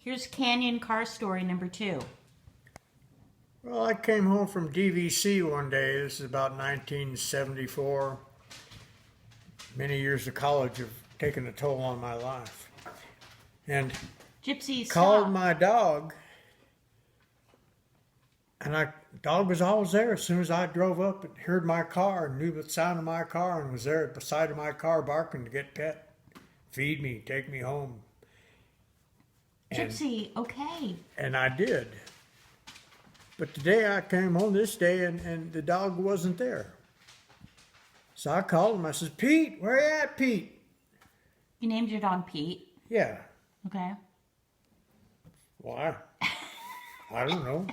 Here's Canyon car story number 2. Well, I came home from DVC one day. This is about 1974. Many years of college have taken a toll on my life. And Gypsy, called stop. my dog, and dog was always there as soon as I drove up and heard my car and knew the sound of my car and was there at the side of my car barking to get pet, feed me, take me home. Gypsy, okay. And I did. But today I came home this day and the dog wasn't there. So I called him. I said, Pete, where you at, Pete? You named your dog Pete. Yeah. Okay. Why? I don't know.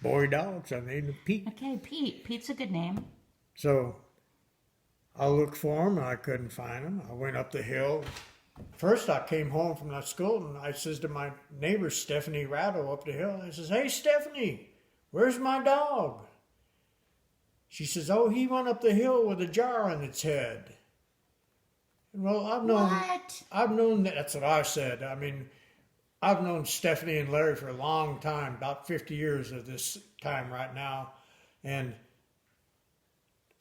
Boy dogs, I named him Pete. Okay, Pete. Pete's a good name. So I looked for him and I couldn't find him. I went up the hill. First I came home from that school and I says to my neighbor Stephanie Rattle up the hill, I says, hey Stephanie, where's my dog? She says, oh, he went up the hill with a jar on its head. Well, I've known that's what I said. I mean, I've known Stephanie and Larry for a long time, about 50 years of this time right now, and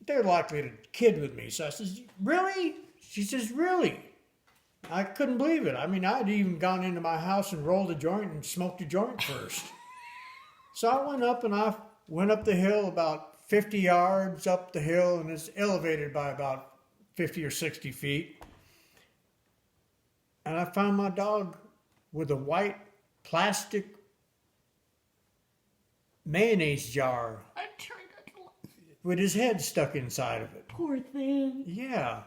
they're likely to kid with me. So I says, really? She says, really? I couldn't believe it. I mean, I'd even gone into my house and rolled a joint and smoked a joint first. So I went up the hill about 50 yards up the hill, and it's elevated by about 50 or 60 feet. And I found my dog with a white plastic mayonnaise jar with his head stuck inside of it. Poor thing. Yeah.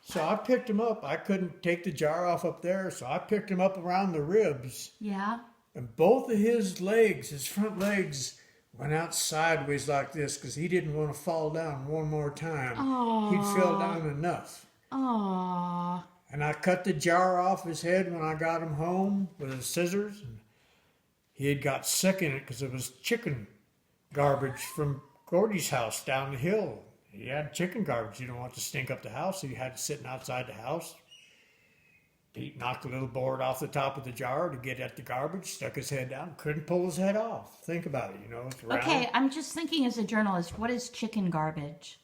So I picked him up. I couldn't take the jar off up there, so I picked him up around the ribs. Yeah. And both of his legs, his front legs, went out sideways like this because he didn't want to fall down one more time. Aww. He'd fell down enough. Aww. And I cut the jar off his head when I got him home with the scissors. And he had got sick in it because it was chicken garbage from Gordy's house down the hill. He had chicken garbage. You don't want to stink up the house, so you had to sit outside the house. Pete knocked a little board off the top of the jar to get at the garbage, stuck his head down, couldn't pull his head off. Think about it, it's round. Okay, I'm just thinking as a journalist, what is chicken garbage?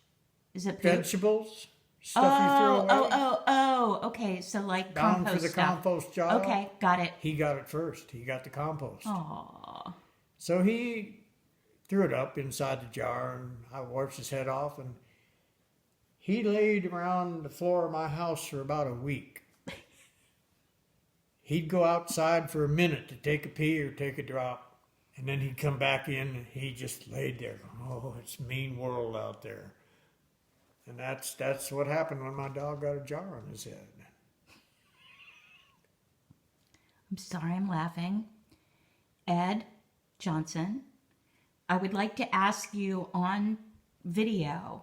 Is it poop? Vegetables, stuff you throw away. Okay, so like Down compost for the stuff. compost jar. Okay, got it. He got it first. He got the compost. Aww. So he threw it up inside the jar, and I wiped his head off, and he laid around the floor of my house for about a week. He'd go outside for a minute to take a pee or take a drop, and then he'd come back in, and he just laid there. Oh, it's a mean world out there. And that's what happened when my dog got a jar on his head. I'm sorry I'm laughing. Ed Johnson, I would like to ask you on video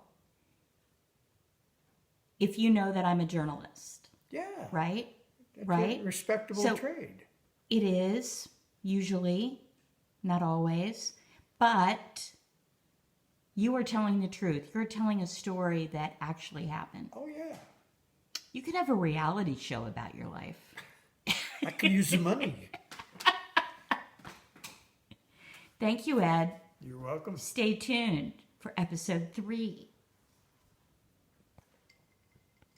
if you know that I'm a journalist. Yeah. Right? That's Right? a respectable trade. It is, usually, not always, but you are telling the truth. You're telling a story that actually happened. Oh, yeah. You could have a reality show about your life. I could use the money. Thank you, Ed. You're welcome. Stay tuned for episode 3.